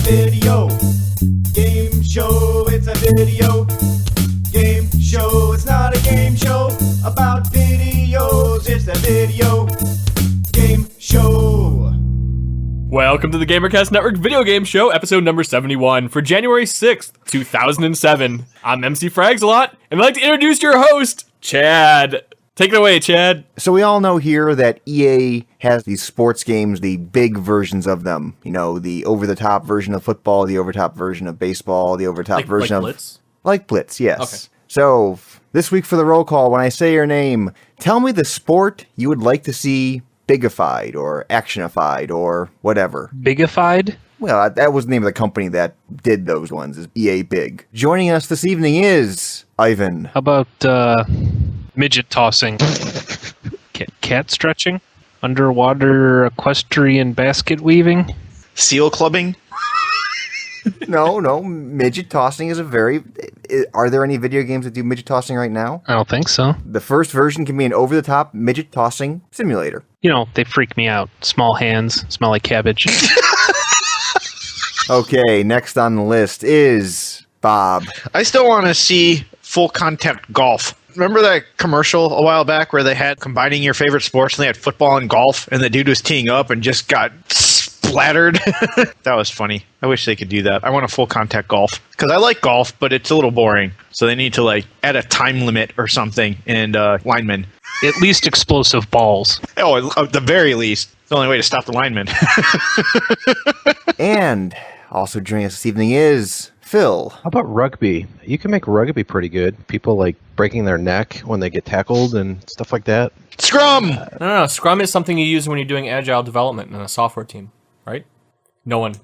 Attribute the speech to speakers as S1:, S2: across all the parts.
S1: video game show. It's a video game show. It's not a game show about videos. It's a video game show.
S2: Welcome to the GamerCast Network Video Game Show, episode number 71 for January 6th, 2007. I'm MC Fragsalot, and I'd like to introduce your host, Chad. Take it away, Chad.
S3: So we all know here that EA has these sports games, the big versions of them. You know, the over-the-top version of football, the over-the-top version of baseball, the over-the-top version of...
S2: Blitz?
S3: Like Blitz, yes.
S2: Okay.
S3: So, this week for the roll call, when I say your name, tell me the sport you would like to see bigified or actionified or whatever.
S4: Bigified?
S3: Well, that was the name of the company that did those ones, is EA Big. Joining us this evening is Ivan.
S4: How about midget tossing? Cat stretching? Underwater equestrian basket weaving?
S5: Seal clubbing?
S3: No, midget tossing is a very... Are there any video games that do midget tossing right now?
S4: I don't think so.
S3: The first version can be an over-the-top midget tossing simulator.
S4: You know, they freak me out. Small hands, smell like cabbage.
S3: Okay, next on the list is Bob.
S5: I still want to see full contact golf. Remember that commercial a while back where they had combining your favorite sports and they had football and golf and the dude was teeing up and just got splattered? That was funny. I wish they could do that. I want a full contact golf because I like golf, but it's a little boring. So they need to like add a time limit or something and linemen.
S4: At least explosive balls.
S5: Oh, at the very least. It's the only way to stop the linemen.
S3: And also joining us this evening is Phil.
S6: How about rugby? You can make rugby pretty good. People like breaking their neck when they get tackled and stuff like that.
S5: Scrum!
S2: No. Scrum is something you use when you're doing agile development in a software team, right? No one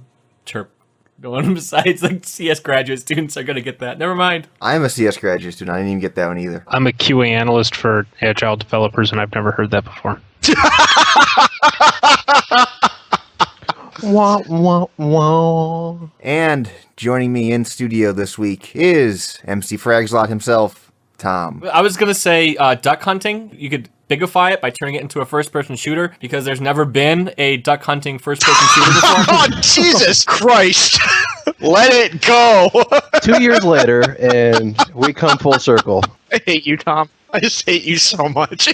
S2: besides like CS graduate students are going to get that. Never mind.
S3: I'm a CS graduate student. I didn't even get that one either.
S4: I'm a QA analyst for agile developers, and I've never heard that before.
S6: Wah, wah, wah.
S3: And joining me in studio this week is MC Fragslot himself, Tom.
S2: I was going to say duck hunting. You could bigify it by turning it into a first-person shooter because there's never been a duck hunting first-person shooter before.
S5: Oh, Jesus Christ! Let it go!
S6: 2 years later, and we come full circle.
S5: I hate you, Tom. I just hate you so much.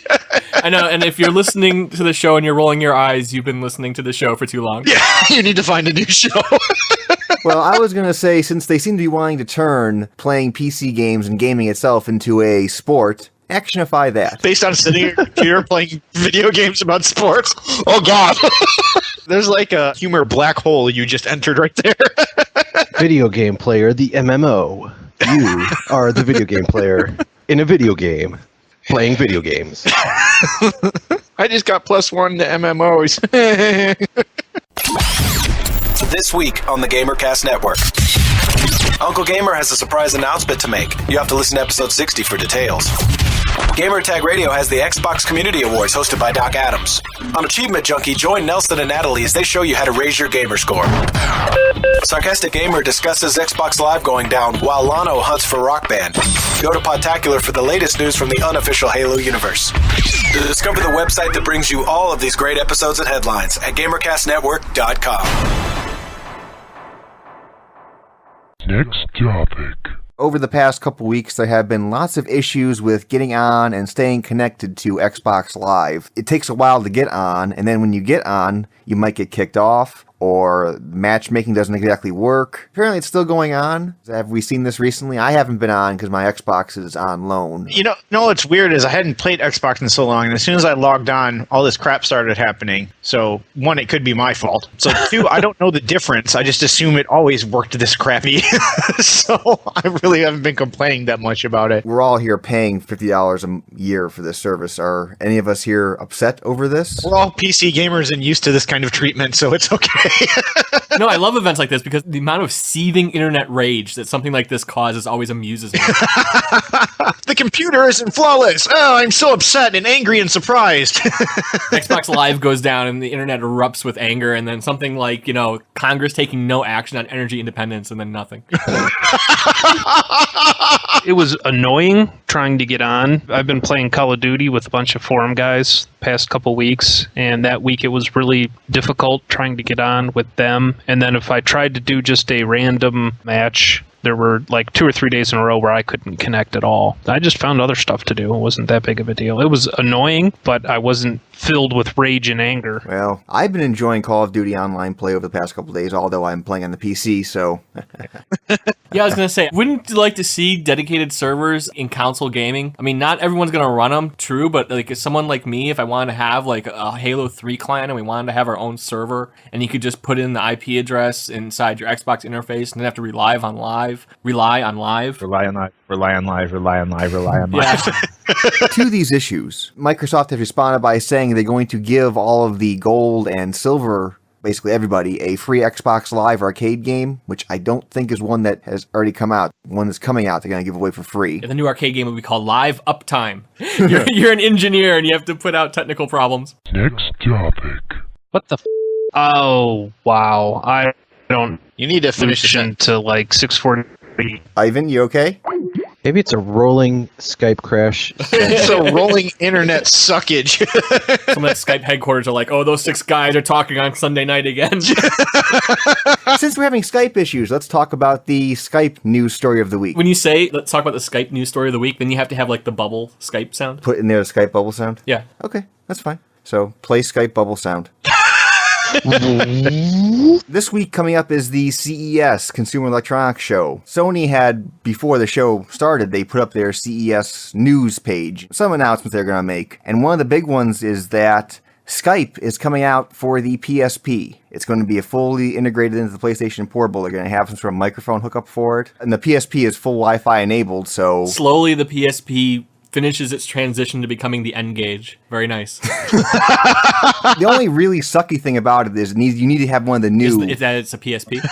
S2: I know, and if you're listening to the show and you're rolling your eyes, you've been listening to the show for too long.
S5: Yeah, you need to find a new show.
S3: Well, I was going to say, since they seem to be wanting to turn playing PC games and gaming itself into a sport, actionify that.
S5: Based on sitting at your computer playing video games about sports? Oh, God. There's like a humor black hole you just entered right there.
S6: Video game player, the MMO. You are the video game player in a video game, playing video games.
S5: I just got +1 to MMOs.
S7: This week on the GamerCast Network. Uncle Gamer has a surprise announcement to make. You have to listen to episode 60 for details. Gamertag Radio has the Xbox Community Awards hosted by Doc Adams. On Achievement Junkie, join Nelson and Natalie as they show you how to raise your gamer score. Sarcastic Gamer discusses Xbox Live going down while Lano hunts for Rock Band. Go to Podtacular for the latest news from the unofficial Halo universe. Discover the website that brings you all of these great episodes and headlines at GamerCastNetwork.com.
S8: Next topic.
S3: Over the past couple weeks, there have been lots of issues with getting on and staying connected to Xbox Live. It takes a while to get on, and then when you get on, you might get kicked off, or matchmaking doesn't exactly work. Apparently it's still going on. Have we seen this recently? I haven't been on because my Xbox is on loan.
S5: You know, what's weird is I hadn't played Xbox in so long, and as soon as I logged on, all this crap started happening. So, 1, it could be my fault. So, 2, I don't know the difference. I just assume it always worked this crappy. So, I really haven't been complaining that much about it.
S3: We're all here paying $50 a year for this service. Are any of us here upset over this?
S5: We're all PC gamers and used to this kind of treatment, so it's okay.
S2: No, I love events like this because the amount of seething internet rage that something like this causes always amuses me.
S5: The computer isn't flawless. Oh, I'm so upset and angry and surprised.
S2: Xbox Live goes down and the internet erupts with anger, and then something like, Congress taking no action on energy independence, and then nothing.
S4: It was annoying trying to get on. I've been playing Call of Duty with a bunch of forum guys the past couple weeks, and that week it was really difficult trying to get on with them. And then if I tried to do just a random match, there were like 2 or 3 days in a row where I couldn't connect at all. I just found other stuff to do. It wasn't that big of a deal. It was annoying, but I wasn't filled with rage and anger.
S3: Well, I've been enjoying Call of Duty Online play over the past couple of days, although I'm playing on the PC, so...
S2: Yeah, I was going to say, wouldn't you like to see dedicated servers in console gaming? I mean, not everyone's going to run them, true, but like if someone like me, if I wanted to have like a Halo 3 client and we wanted to have our own server, and you could just put in the IP address inside your Xbox interface and then have to rely on live. Yeah.
S3: To these issues, Microsoft has responded by saying they're going to give all of the gold and silver, basically everybody, a free Xbox Live arcade game, which I don't think is one that has already come out. One that's coming out, they're going to give away for free.
S2: The new arcade game would be called Live Uptime. You're an engineer and you have to put out technical problems.
S8: Next topic.
S4: What the Oh, wow. I don't
S5: You need to finish the
S4: function to like 640.
S3: Ivan, you okay?
S6: Maybe it's a rolling Skype crash.
S5: It's a rolling internet suckage.
S2: Some of that Skype headquarters are like, oh, those 6 guys are talking on Sunday night again.
S3: Since we're having Skype issues, let's talk about the Skype news story of the week.
S2: When you say, let's talk about the Skype news story of the week, then you have to have like the bubble Skype sound.
S3: Put in there the Skype bubble sound?
S2: Yeah.
S3: Okay, that's fine. So, play Skype bubble sound. This week coming up is the CES, Consumer Electronics Show. Sony had, before the show started, they put up their CES news page. Some announcements they're going to make. And one of the big ones is that Skype is coming out for the PSP. It's going to be fully integrated into the PlayStation Portable. They're going to have some sort of microphone hookup for it. And the PSP is full Wi-Fi enabled, so...
S2: Slowly the PSP finishes its transition to becoming the N-Gage. Very nice.
S3: The only really sucky thing about it is you need to have one of the new...
S2: Is that it's a PSP?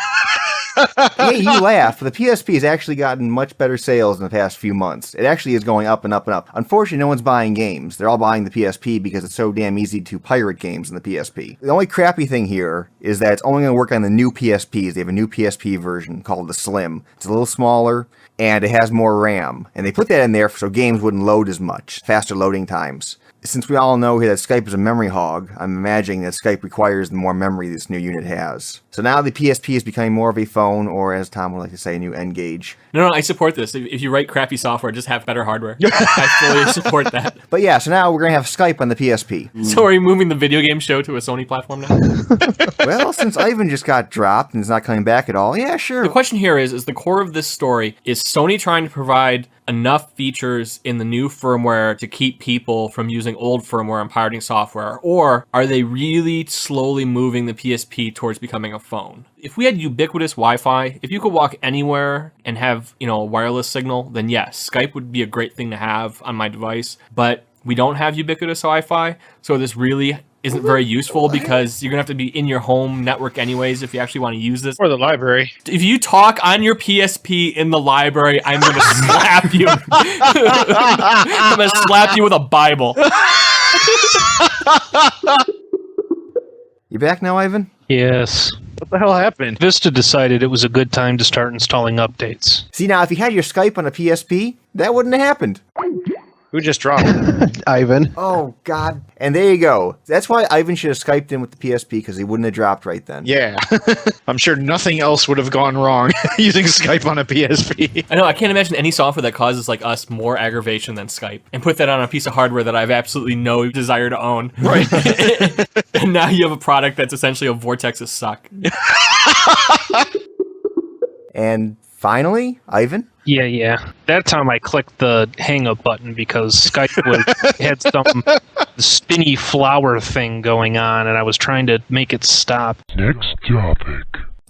S3: Yeah, you laugh. The PSP has actually gotten much better sales in the past few months. It actually is going up and up and up. Unfortunately, no one's buying games. They're all buying the PSP because it's so damn easy to pirate games in the PSP. The only crappy thing here is that it's only going to work on the new PSPs. They have a new PSP version called the Slim. It's a little smaller, and it has more RAM. And they put that in there so games wouldn't load as much, faster loading times. Since we all know here that Skype is a memory hog, I'm imagining that Skype requires the more memory this new unit has. So now the PSP is becoming more of a phone, or as Tom would like to say, a new N-Gage.
S2: No, I support this. If you write crappy software, just have better hardware. I fully support that.
S3: But yeah, so now we're going to have Skype on the PSP.
S2: So are you moving the video game show to a Sony platform now?
S3: Well, since Ivan just got dropped and is not coming back at all, yeah, sure.
S2: The question here is the core of this story, is Sony trying to provide enough features in the new firmware to keep people from using old firmware and pirating software, or are they really slowly moving the PSP towards becoming a phone? If we had ubiquitous Wi-Fi, if you could walk anywhere and have, a wireless signal, then yes, Skype would be a great thing to have on my device, but we don't have ubiquitous Wi-Fi, so this really isn't very useful because you're going to have to be in your home network anyways if you actually want to use this.
S5: Or the library.
S2: If you talk on your PSP in the library, I'm going to slap you. I'm going to slap you with a Bible.
S3: You back now, Ivan?
S4: Yes.
S5: What the hell happened?
S4: Vista decided it was a good time to start installing updates.
S3: See, now, if you had your Skype on a PSP, that wouldn't have happened.
S5: Who just dropped?
S6: Ivan.
S3: Oh, God. And there you go. That's why Ivan should have Skyped in with the PSP, because he wouldn't have dropped right then.
S5: Yeah. I'm sure nothing else would have gone wrong using Skype on a PSP.
S2: I know, I can't imagine any software that causes like us more aggravation than Skype. And put that on a piece of hardware that I have absolutely no desire to own.
S5: Right.
S2: And now you have a product that's essentially a vortex of suck.
S3: And finally, Ivan?
S4: Yeah. That time I clicked the hang up button because Skype had some spinny flower thing going on, and I was trying to make it stop.
S8: Next topic.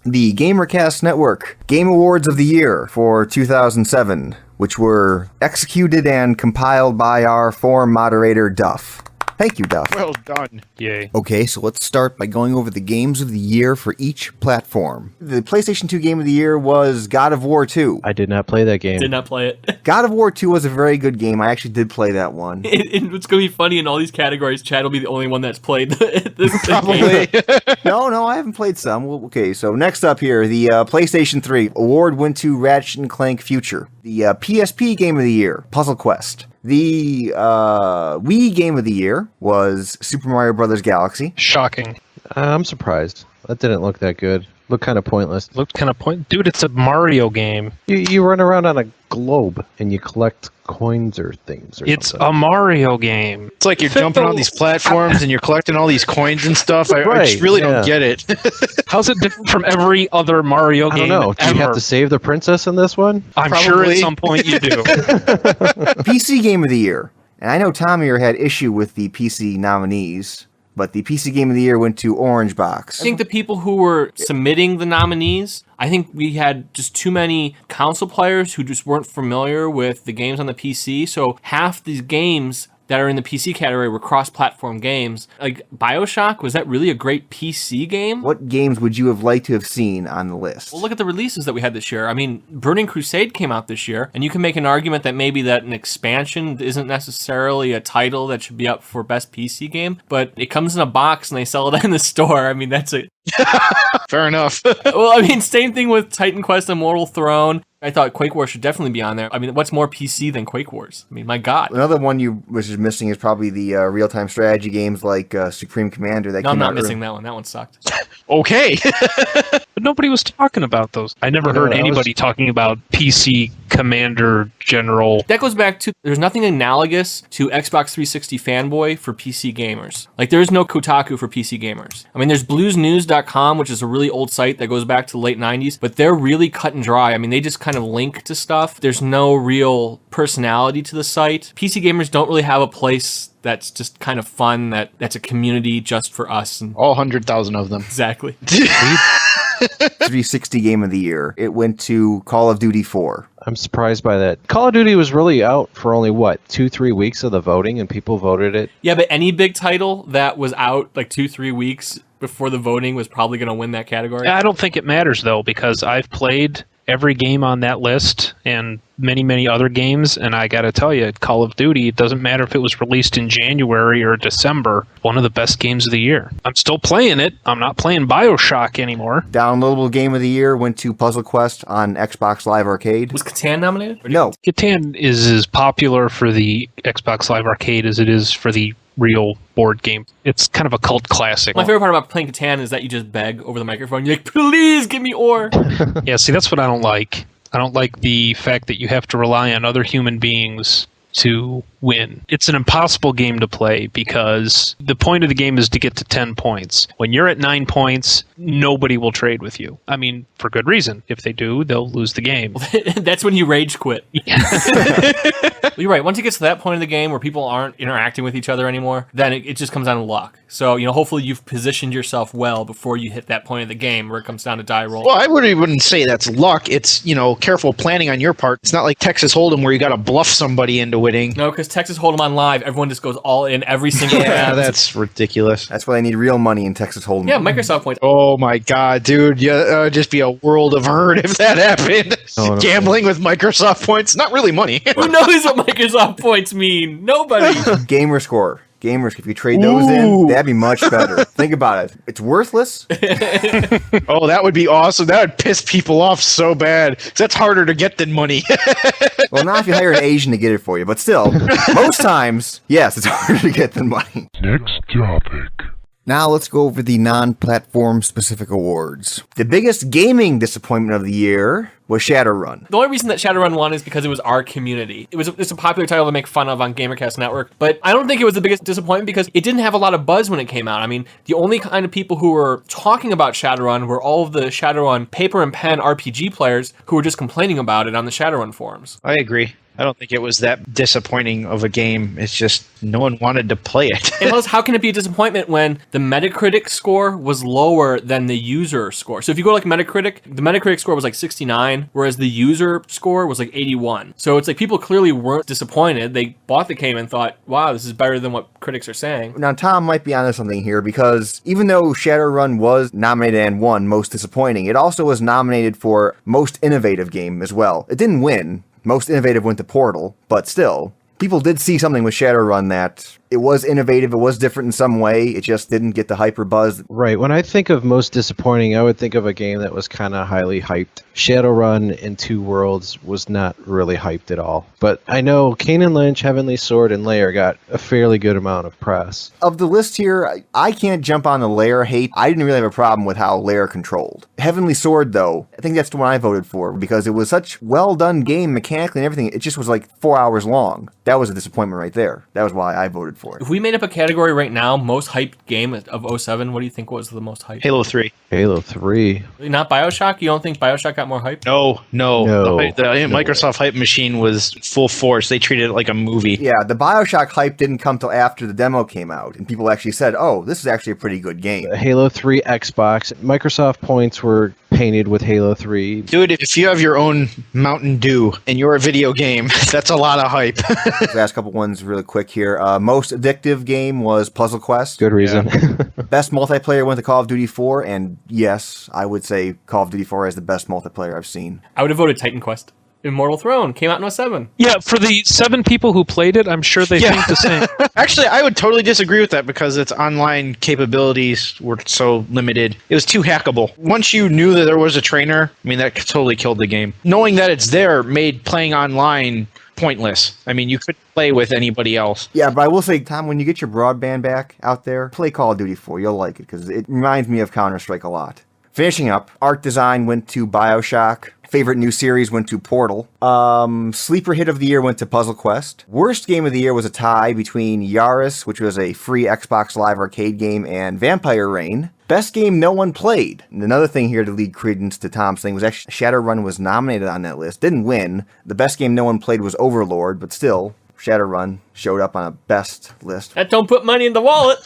S3: The GamerCast Network Game Awards of the Year for 2007, which were executed and compiled by our forum moderator, Duff. Thank you, Duff.
S5: Well done.
S4: Yay.
S3: Okay, so let's start by going over the games of the year for each platform. The PlayStation 2 game of the year was God of War 2.
S6: I did not play that game.
S2: Did not play it.
S3: God of War 2 was a very good game. I actually did play that one.
S2: It's going to be funny in all these categories. Chad will be the only one that's played this
S5: Probably.
S3: No, I haven't played some. Well, okay, so next up here, the PlayStation 3 award went to Ratchet & Clank Future. The PSP Game of the Year, Puzzle Quest. The Wii Game of the Year was Super Mario Bros. Galaxy.
S4: Shocking.
S6: I'm surprised. That didn't look that good. Looked kind of pointless.
S4: Looked kind of Dude, it's a Mario game.
S6: You run around on a globe and you collect coins or things.
S4: It's
S6: something.
S4: a Mario game.
S5: It's like you're jumping on these platforms and you're collecting all these coins and stuff. I just really don't get it.
S4: How's it different from every other Mario
S6: I
S4: game?
S6: don't know. Do you have to save the princess in this one?
S4: I'm sure at some point you do.
S3: PC Game of the Year. And I know Tom here had issue with the PC nominees, but the PC Game of the Year went to Orange Box.
S2: I think the people who were submitting the nominees, I think we had just too many console players who just weren't familiar with the games on the PC. So half these games that are in the PC category were cross-platform games. Like BioShock, was that really a great PC game?
S3: What games would you have liked to have seen on the list?
S2: Well, look at the releases that we had this year. I mean, Burning Crusade came out this year, and you can make an argument that maybe that an expansion isn't necessarily a title that should be up for best PC game, but it comes in a box and they sell it in the store. I mean, that's a...
S5: Fair enough.
S2: Well, I mean, same thing with Titan Quest and Mortal Throne. I thought Quake Wars should definitely be on there. I mean, what's more PC than Quake Wars? I mean, my God.
S3: Another one you was just missing is probably the real-time strategy games like Supreme Commander. That
S2: No, I'm
S3: came
S2: not
S3: out
S2: missing that one. That one sucked.
S5: Okay.
S4: But nobody was talking about those. I never heard anybody talking about PC Commander General.
S2: That goes back to, there's nothing analogous to Xbox 360 fanboy for PC gamers. Like, there is no Kotaku for PC gamers. I mean, there's bluesnews.com, which is a really old site that goes back to the late 90s, but they're really cut and dry. I mean, they just kind of link to stuff. There's no real personality to the site. PC gamers don't really have a place that's just kind of fun, that's a community just for us. And
S5: All 100,000 of them.
S2: exactly.
S3: 360 Game of the Year. It went to Call of Duty 4.
S6: I'm surprised by that. Call of Duty was really out for only, 2-3 weeks of the voting, and people voted it?
S2: Yeah, but any big title that was out like 2-3 weeks before the voting was probably going to win that category.
S4: I don't think it matters, though, because I've played every game on that list and many, many other games, and I gotta tell you, Call of Duty, it doesn't matter if it was released in January or December, one of the best games of the year. I'm still playing it. I'm not playing BioShock anymore.
S3: Downloadable Game of the Year went to Puzzle Quest on Xbox Live Arcade.
S2: Was Catan nominated?
S3: No.
S4: Catan is as popular for the Xbox Live Arcade as it is for the real board game. It's kind of a cult classic.
S2: My favorite part about playing Catan is that you just beg over the microphone. You're like, please give me ore.
S4: Yeah, see, that's what I don't like. I don't like the fact that you have to rely on other human beings to win. It's an impossible game to play because the point of the game is to get to 10 points. When you're at 9 points, nobody will trade with you. I mean, for good reason. If they do, they'll lose the game.
S2: That's when you rage quit. You're right. Once it gets to that point of the game where people aren't interacting with each other anymore, then it just comes down to luck. So, hopefully you've positioned yourself well before you hit that point of the game where it comes down to die roll.
S5: Well, I wouldn't say that's luck. It's, careful planning on your part. It's not like Texas Hold'em where you got to bluff somebody into winning.
S2: No, because Texas Hold'em on live, everyone just goes all in every single
S5: Yeah,
S2: round.
S5: that's ridiculous.
S3: That's why they need real money in Texas Hold'em.
S2: Yeah, Microsoft points.
S5: Oh my God, dude! Yeah, it'd just be a world of hurt if that happened.
S6: Oh, no.
S5: Gambling with Microsoft points, not really money.
S2: Who knows what Microsoft points mean? Nobody.
S3: Gamer score. Gamers, if you trade those in, that'd be much better. Think about it. It's worthless.
S5: Oh, that would be awesome. That would piss people off so bad. 'Cause that's harder to get than money.
S3: Well, not if you hire an Asian to get it for you, but still, most times, yes, it's harder to get than money.
S8: Next topic.
S3: Now let's go over the non-platform specific awards. The biggest gaming disappointment of the year was Shadowrun.
S2: The only reason that Shadowrun won is because it was our community. It's a popular title to make fun of on GamerCast Network, but I don't think it was the biggest disappointment because it didn't have a lot of buzz when it came out. I mean, the only kind of people who were talking about Shadowrun were all of the Shadowrun paper and pen RPG players who were just complaining about it on the Shadowrun forums.
S5: I agree. I don't think it was that disappointing of a game. It's just no one wanted to play it.
S2: And plus, how can it be a disappointment when the Metacritic score was lower than the user score? So if you go to like Metacritic, the Metacritic score was like 69, whereas the user score was like 81. So it's like people clearly weren't disappointed. They bought the game and thought, wow, this is better than what critics are saying.
S3: Now, Tom might be onto something here because even though Shadowrun was nominated and won Most Disappointing, it also was nominated for Most Innovative Game as well. It didn't win. Most Innovative went to Portal, but still, People did see something with Shadowrun that it was innovative, it was different in some way, it just didn't get the hype or buzz.
S6: Right. When I think of most disappointing, I would think of a game that was kind of highly hyped. Shadowrun in Two Worlds was not really hyped at all. But I know Kane and Lynch, Heavenly Sword, and Lair got a fairly good amount of press.
S3: Of the list here, I can't jump on the Lair hate. I didn't really have a problem with how Lair controlled. Heavenly Sword, though, I think that's the one I voted for because it was such well done game mechanically and everything. It just was like 4 hours long. That was a disappointment right there. That was why I voted for it.
S2: If we made up a category right now, most hyped game of 07, what do you think was the most hyped?
S5: Halo 3.
S6: Halo 3.
S2: Not BioShock? You don't think BioShock got more hype?
S5: No.
S6: No.
S5: The Microsoft hype machine was full force. They treated it like a movie.
S3: Yeah, the BioShock hype didn't come till after the demo came out, and people actually said, oh, this is actually a pretty good game.
S6: Halo 3 Xbox. Microsoft points were painted with Halo 3.
S5: Dude, if you have your own Mountain Dew and you're a video game, that's a lot of hype.
S3: Last couple ones really quick here. Most addictive game was Puzzle Quest.
S6: Good reason.
S3: Best multiplayer went to Call of Duty 4, and yes, I would say Call of Duty 4 is the best multiplayer I've seen.
S2: I would have voted Titan Quest. Immortal Throne came out in 07.
S4: Yeah, for the 7 people who played it, I'm sure they think the same.
S5: Actually, I would totally disagree with that because its online capabilities were so limited. It was too hackable. Once you knew that there was a trainer, I mean, that totally killed the game. Knowing that it's there made playing online pointless. I mean, you couldn't play with anybody else.
S3: Yeah, but I will say, Tom, when you get your broadband back out there, play Call of Duty 4. You'll like it because it reminds me of Counter-Strike a lot. Finishing up, art design went to BioShock. Favorite new series went to Portal. Sleeper hit of the year went to Puzzle Quest. Worst game of the year was a tie between Yaris, which was a free Xbox Live Arcade game, and Vampire Reign. Best game no one played. And another thing here to lead credence to Tom's thing was actually Shadowrun was nominated on that list. Didn't win. The best game no one played was Overlord, but still, Shadowrun showed up on a best list.
S2: That don't put money in the wallet.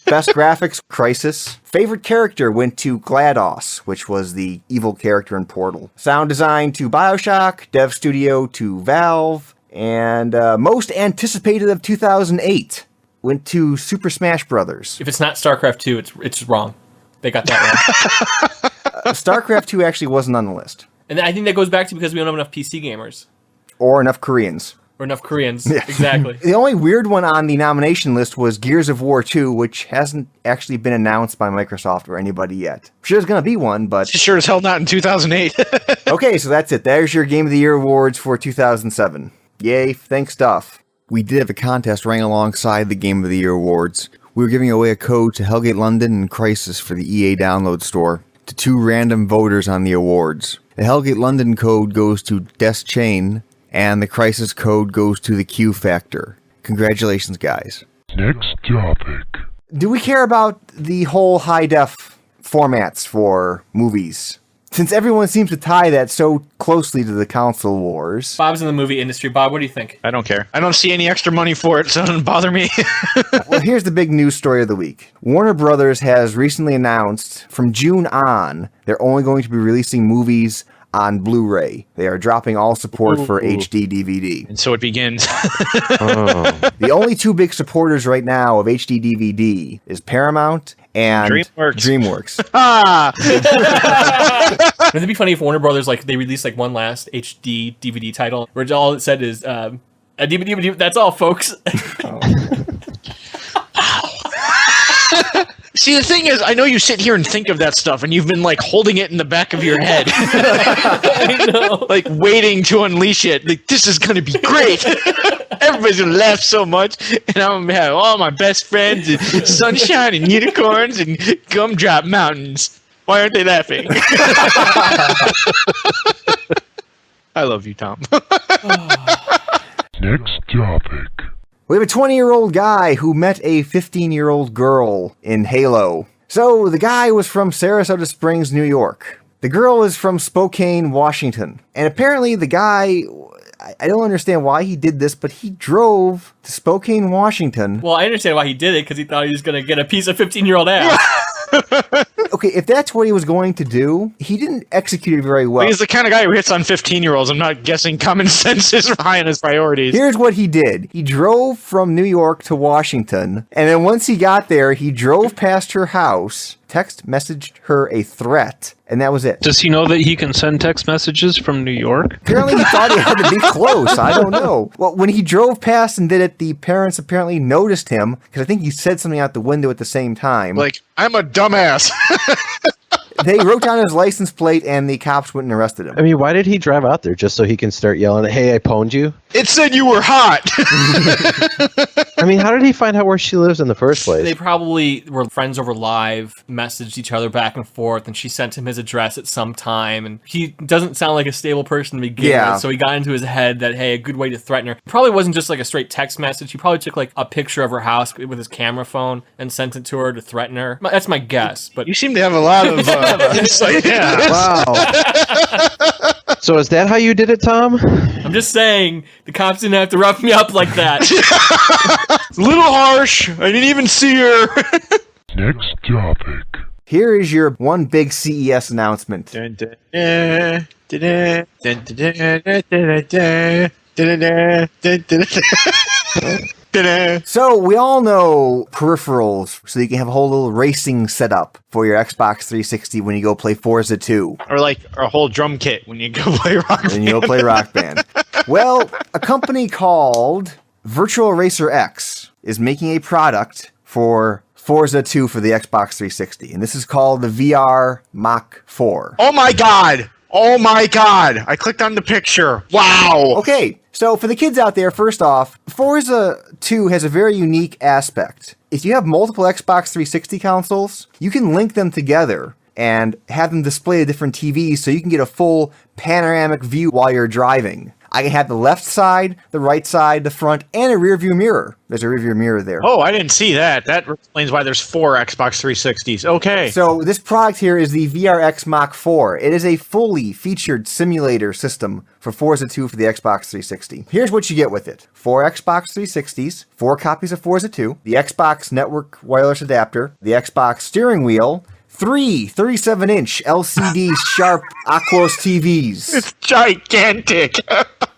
S3: Best graphics, Crysis. Favorite character went to GLaDOS, which was the evil character in Portal. Sound design to BioShock, Dev Studio to Valve, and most anticipated of 2008 went to Super Smash Brothers.
S2: If it's not StarCraft 2, it's wrong. They got that wrong.
S3: StarCraft 2 actually wasn't on the list.
S2: And I think that goes back to because we don't have enough PC gamers.
S3: Or enough Koreans.
S2: Or enough Koreans. Yeah. Exactly.
S3: The only weird one on the nomination list was Gears of War 2, which hasn't actually been announced by Microsoft or anybody yet. Sure there's going to be one, but...
S5: Sure as hell not in 2008.
S3: Okay, so that's it. There's your Game of the Year awards for 2007. Yay, thanks stuff. We did have a contest running alongside the Game of the Year awards. We were giving away a code to Hellgate London and Crysis for the EA download store to 2 random voters on the awards. The Hellgate London code goes to Deschain, and the Crysis code goes to the Q Factor. Congratulations, guys.
S8: Next topic.
S3: Do we care about the whole high-def formats for movies? Since everyone seems to tie that so closely to the console wars.
S2: Bob's in the movie industry. Bob, what do you think?
S5: I don't care. I don't see any extra money for it, so it doesn't bother me.
S3: Well, here's the big news story of the week. Warner Brothers has recently announced from June on, they're only going to be releasing movies on Blu-ray. They are dropping all support for HD DVD.
S5: And so it begins.
S3: The only 2 big supporters right now of HD DVD is Paramount and DreamWorks.
S2: Wouldn't it be funny if Warner Brothers they released one last HD DVD title where all it said is a DVD. That's all, folks.
S5: See, the thing is, I know you sit here and think of that stuff, and you've been holding it in the back of your head,
S2: I know.
S5: Waiting to unleash it. This is gonna be great. Everybody's gonna laugh so much, and I'm gonna have all my best friends and sunshine and unicorns and gumdrop mountains. Why aren't they laughing? I love you, Tom.
S8: Next topic.
S3: We have a 20-year-old guy who met a 15-year-old girl in Halo. So the guy was from Sarasota Springs, New York. The girl is from Spokane, Washington. And apparently the guy, I don't understand why he did this, but he drove to Spokane, Washington.
S2: Well, I understand why he did it, because he thought he was going to get a piece of 15-year-old ass.
S3: Okay, if that's what he was going to do, he didn't execute it very well.
S5: He's the kind of guy who hits on 15-year-olds. I'm not guessing common sense is high on his priorities.
S3: Here's what he did. He drove from New York to Washington, and then once he got there, he drove past her house, text messaged her a threat, and that was it.
S4: Does he know that he can send text messages from New York?
S3: Apparently he thought he had to be close. I don't know. Well, when he drove past and did it, the parents apparently noticed him, because I think he said something out the window at the same time.
S5: Like, I'm a dumbass.
S3: They wrote down his license plate, and the cops went and arrested him.
S6: I mean, why did he drive out there? Just so he can start yelling, hey, I pwned you?
S5: It said you were hot.
S6: I mean, how did he find out where she lives in the first place?
S2: They probably were friends over live, messaged each other back and forth, and she sent him his address at some time. And he doesn't sound like a stable person to begin with, so he got into his head that, hey, a good way to threaten her. Probably wasn't just like a straight text message. He probably took like a picture of her house with his camera phone and sent it to her to threaten her. That's my guess. But
S5: You seem to have a lot of insight. Yeah.
S3: Wow.
S6: So is that how you did it, Tom?
S2: I'm just saying, the cops didn't have to rough me up like that.
S5: A little harsh. I didn't even see her.
S8: Next topic.
S3: Here is your one big CES announcement. So we all know peripherals, so you can have a whole little racing setup for your Xbox 360 when you go play Forza 2.
S5: Or like a whole drum kit when you go play Rock Band.
S3: When you go play Rock Band. Well, a company called Virtual Racer X is making a product for Forza 2 for the Xbox 360, and this is called the VR Mach 4.
S5: Oh my god! Oh my god! I clicked on the picture. Wow!
S3: Okay, so for the kids out there, first off, Forza 2 has a very unique aspect. If you have multiple Xbox 360 consoles, you can link them together and have them display to different TVs so you can get a full panoramic view while you're driving. I can have the left side, the right side, the front, and a rear view mirror. There's a rear view mirror there.
S5: Oh, I didn't see that. That explains why there's 4 Xbox 360s. Okay.
S3: So this product here is the VRX Mach 4. It is a fully featured simulator system for Forza 2 for the Xbox 360. Here's what you get with it. 4 Xbox 360s, 4 copies of Forza 2, the Xbox Network wireless adapter, the Xbox steering wheel, 3 37-inch LCD Sharp Aquos TVs.
S5: It's gigantic.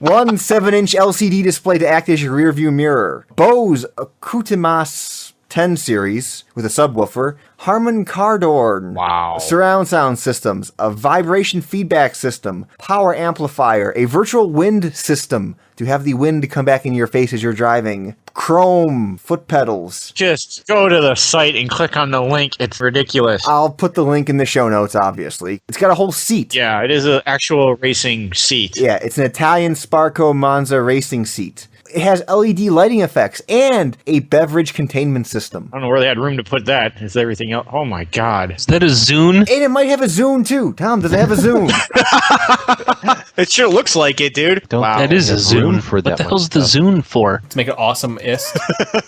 S3: 1 7-inch LCD display to act as your rear view mirror. Bose Acoustimas 10 series with a subwoofer. Harman Kardon.
S5: Wow.
S3: Surround sound systems. A vibration feedback system. Power amplifier. A virtual wind system to have the wind come back in your face as you're driving. Chrome foot pedals.
S5: Just go to the site and click on the link. It's ridiculous.
S3: I'll put the link in the show notes, obviously. It's got a whole seat.
S5: Yeah, it is an actual racing seat.
S3: Yeah, it's an Italian Sparco Monza racing seat. It has LED lighting effects and a beverage containment system.
S5: I don't know where they had room to put that. It's everything else. Oh my god.
S4: Is that a Zune?
S3: And it might have a Zune too. Tom, does it have a Zune?
S5: It sure looks like it, dude.
S6: Don't-
S5: Wow.
S4: That is a
S6: There's room
S4: Zune.
S6: for
S4: What
S6: that
S4: the
S6: much
S4: hell's the
S6: stuff.
S4: Zune for?
S2: To make it awesome-ist.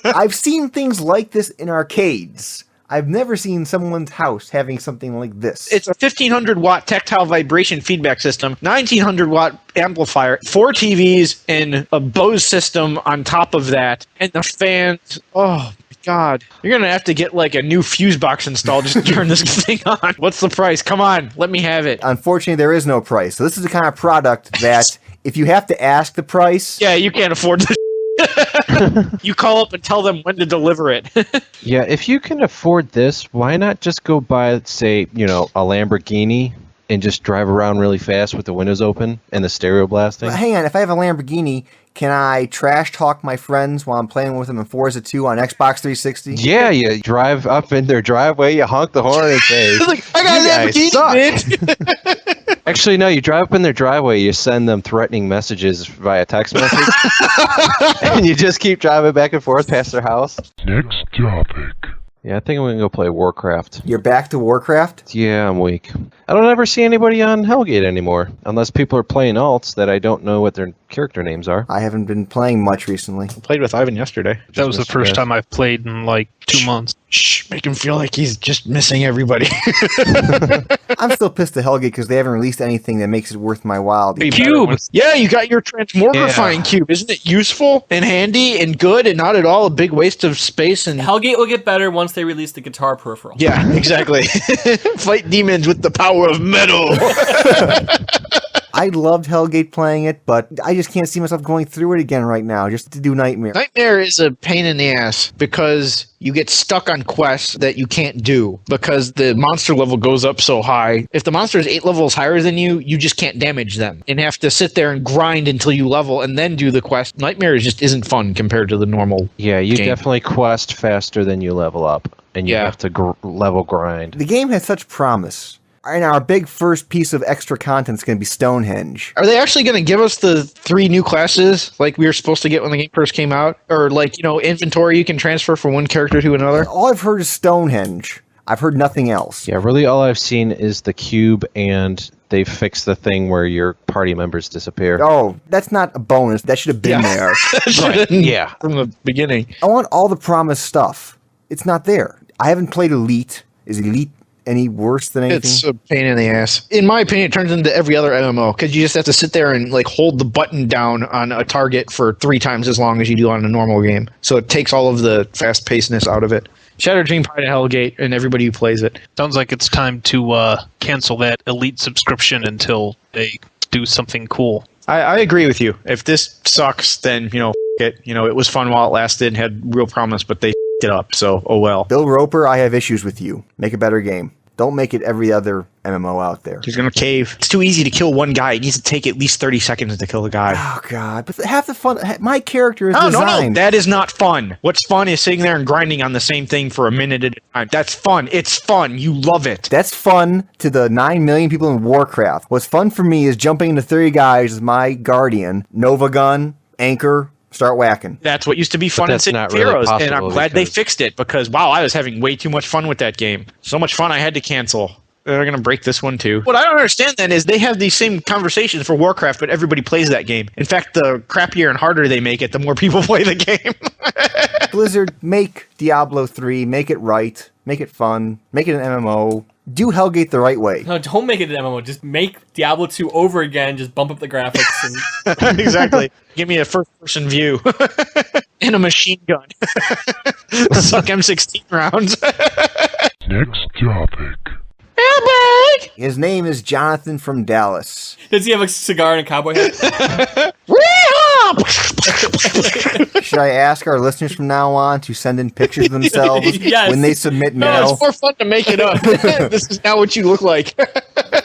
S3: I've seen things like this in arcades. I've never seen someone's house having something like this.
S5: It's a 1500 watt tactile vibration feedback system, 1900 watt amplifier, 4 TVs, and a Bose system on top of that, and the fans. Oh my god. You're gonna have to get like a new fuse box installed just to turn this thing on. What's the price? Come on, let me have it.
S3: Unfortunately, there is no price. So this is the kind of product that if you have to ask the price,
S5: Yeah, you can't afford this. You call up and tell them when to deliver it.
S6: Yeah, if you can afford this, why not just go buy, say, a Lamborghini and just drive around really fast with the windows open and the stereo blasting?
S3: But hang on, if I have a Lamborghini, can I trash talk my friends while I'm playing with them in Forza 2 on Xbox 360?
S6: Yeah, you drive up in their driveway, you honk the horn and say,
S5: Like, I got
S6: "You
S5: a
S6: guys
S5: Lamborghini,
S6: suck."
S5: bitch.
S6: Actually, no, you drive up in their driveway, you send them threatening messages via text message, and you just keep driving back and forth past their house.
S8: Next topic.
S6: Yeah, I think I'm going to go play Warcraft.
S3: You're back to Warcraft?
S6: Yeah, I'm weak. I don't ever see anybody on Hellgate anymore, unless people are playing alts that I don't know what their character names are.
S3: I haven't been playing much recently.
S5: Played with Ivan yesterday.
S4: That was the
S6: missed
S4: first
S6: you guys.
S4: time I've played in like 2 months.
S5: Shh, make him feel like he's just missing everybody.
S3: I'm still pissed at Hellgate because they haven't released anything that makes it worth my while.
S4: Cube!
S5: Yeah, you got your transmogrifying cube. Isn't it useful and handy and good and not at all a big waste of space? And
S2: Hellgate will get better once they release the guitar peripheral.
S5: yeah, exactly. Fight demons with the power of metal.
S3: I loved Hellgate playing it, but I just can't see myself going through it again right now just to do Nightmare.
S5: Nightmare is a pain in the ass because you get stuck on quests that you can't do because the monster level goes up so high. If the monster is 8 levels higher than you just can't damage them and have to sit there and grind until you level and then do the quest. Nightmare just isn't fun compared to the normal
S6: Yeah, you
S5: game.
S6: definitely quest faster than you level up, and you have to level grind.
S3: The game has such promise. And our big first piece of extra content is going to be Stonehenge.
S5: Are they actually going to give us the 3 new classes like we were supposed to get when the game first came out? Or like, inventory you can transfer from one character to another?
S3: All I've heard is Stonehenge. I've heard nothing else.
S6: Yeah, really all I've seen is the cube, and they fixed the thing where your party members disappear.
S3: Oh, that's not a bonus. That should have been there.
S6: Right, yeah.
S5: From the beginning.
S3: I want all the promised stuff. It's not there. I haven't played Elite. Is Elite any worse than anything?
S5: It's a pain in the ass. In my opinion, it turns into every other MMO because you just have to sit there and like hold the button down on a target for 3 times as long as you do on a normal game. So it takes all of the fast-pacedness out of it. Shattered Dream Pie to Hellgate and everybody who plays it.
S4: Sounds like it's time to cancel that Elite subscription until they do something cool.
S5: I agree with you. If this sucks, then, it. It was fun while it lasted and had real promise, but they it up, so oh well.
S3: Bill Roper, I have issues with you. Make a better game. Don't make it every other MMO out there.
S5: He's gonna cave. It's too easy to kill one guy. It needs to take at least 30 seconds to kill the guy.
S3: Oh, God. But half the fun... My character is
S5: No,
S3: designed.
S5: that is not fun. What's fun is sitting there and grinding on the same thing for a minute at a time. That's fun. It's fun. You love it.
S3: That's fun to the 9 million people in Warcraft. What's fun for me is jumping into 30 guys as my guardian, Nova Gun, Anchor, start whacking.
S5: That's what used to be fun in
S6: that's
S5: City
S6: not
S5: of
S6: really
S5: Heroes, and
S6: possible
S5: I'm glad they
S6: because-
S5: fixed it because, wow, I was having way too much fun with that game. So much fun I had to cancel. They're going to break this one too. What I don't understand then is they have these same conversations for Warcraft, but everybody plays that game. In fact, the crappier and harder they make it, the more people play the game.
S3: Blizzard, make Diablo 3, make it right, make it fun, make it an MMO. Do Hellgate the right way.
S2: No, don't make it an MMO. Just make Diablo 2 over again. Just bump up the graphics. And
S5: Exactly. Give me a first-person view and a machine gun. Suck M16 rounds.
S8: Next topic.
S3: His name is Jonathan from Dallas.
S2: does he have a cigar and a cowboy hat?
S3: Should I ask our listeners from now on to send in pictures of themselves
S2: Yes.
S3: when they submit
S5: No,
S3: mail?
S5: it's more fun to make it up. This is now what you look like.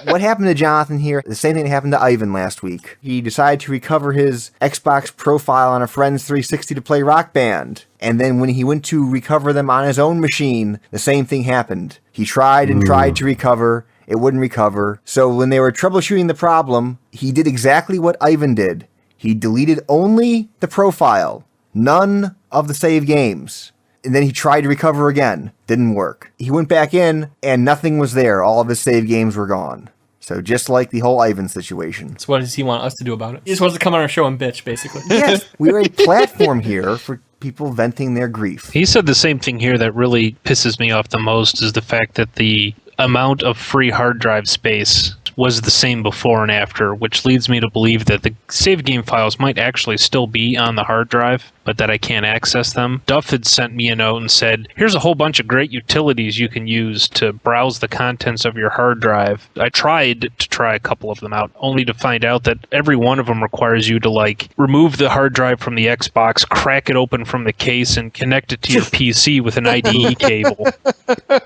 S3: What happened to Jonathan here? The same thing that happened to Ivan last week. He decided to recover his Xbox profile on a friend's 360 to play Rock Band. And then when he went to recover them on his own machine, the same thing happened. He tried and tried to recover. It wouldn't recover. So when they were troubleshooting the problem, he did exactly what Ivan did. He deleted only the profile, none of the save games. And then he tried to recover again. Didn't work. He went back in and nothing was there. All of his save games were gone. So just like the whole Ivan situation.
S2: So what does he want us to do about it? He just wants to come on our show and bitch, basically.
S3: Yes, we're a platform here for people venting their grief.
S4: He said the same thing here that really pisses me off the most is the fact that the amount of free hard drive space was the same before and after, which leads me to believe that the save game files might actually still be on the hard drive, but that I can't access them. Duff had sent me a note and said, here's a whole bunch of great utilities you can use to browse the contents of your hard drive. I tried to try a couple of them out, only to find out that every one of them requires you to, like, remove the hard drive from the Xbox, crack it open from the case, and connect it to your PC with an IDE cable.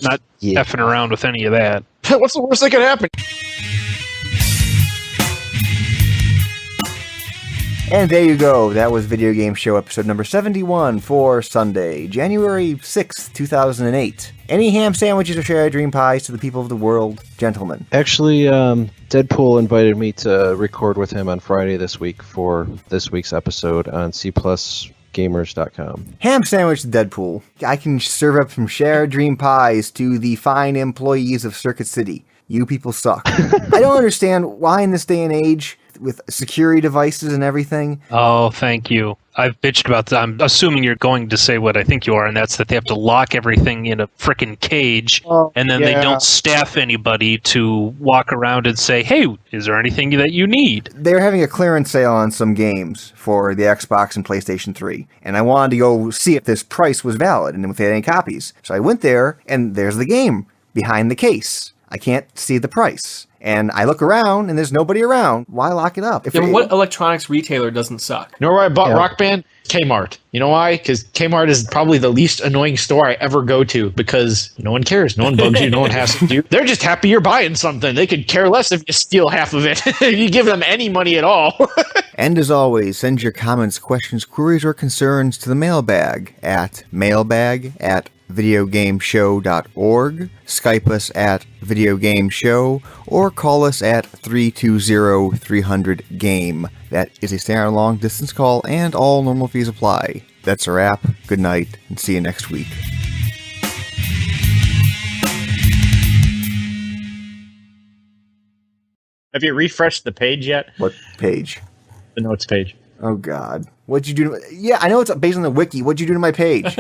S4: Not effing around with any of that.
S5: What's the worst that could happen?
S3: And there you go. That was Video Game Show episode number 71 for Sunday, January 6th, 2008. Any ham sandwiches or shared dream pies to the people of the world, gentlemen?
S6: Actually, Deadpool invited me to record with him on Friday this week for this week's episode on cplusgamers.com.
S3: Ham sandwich to Deadpool. I can serve up some shared dream pies to the fine employees of Circuit City. You people suck. I don't understand why in this day and age, with security devices and everything.
S4: Oh, thank you. I've bitched about that. I'm assuming you're going to say what I think you are, and that's that they have to lock everything in a frickin' cage, and then they don't staff anybody to walk around and say, hey, is there anything that you need?
S3: They're having a clearance sale on some games for the Xbox and PlayStation 3, and I wanted to go see if this price was valid and if they had any copies. So I went there, and there's the game behind the case. I can't see the price. and I look around and there's nobody around. Why lock it up?
S2: Yeah, but what electronics retailer doesn't suck?
S5: You know where I bought
S6: Yeah.
S5: Rock Band? Kmart. You know why? Because Kmart is probably the least annoying store I ever go to because no one cares. No one bugs you. No one has to do. They're just happy you're buying something. They could care less if you steal half of it. If you give them any money at all.
S3: And as always, send your comments, questions, queries, or concerns to the mailbag at videogameshow.org, Skype us at videogameshow, or call us at 320-300-GAME. That is a standard long distance call and all normal fees apply. That's a wrap. Good night and see you next week.
S5: Have you refreshed the page yet?
S3: What page?
S5: The notes page.
S3: Oh God. What'd you do? Yeah, I know it's based on the wiki. What'd you do to my page?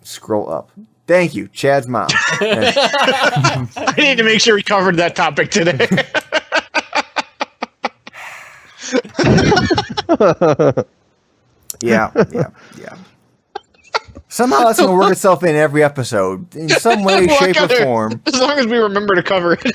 S3: Scroll up. Thank you, Chad's mom.
S5: I need to make sure we covered that topic today.
S3: Yeah. Somehow that's going to work itself in every episode, in some way, shape, or form.
S5: As long as we remember to cover it.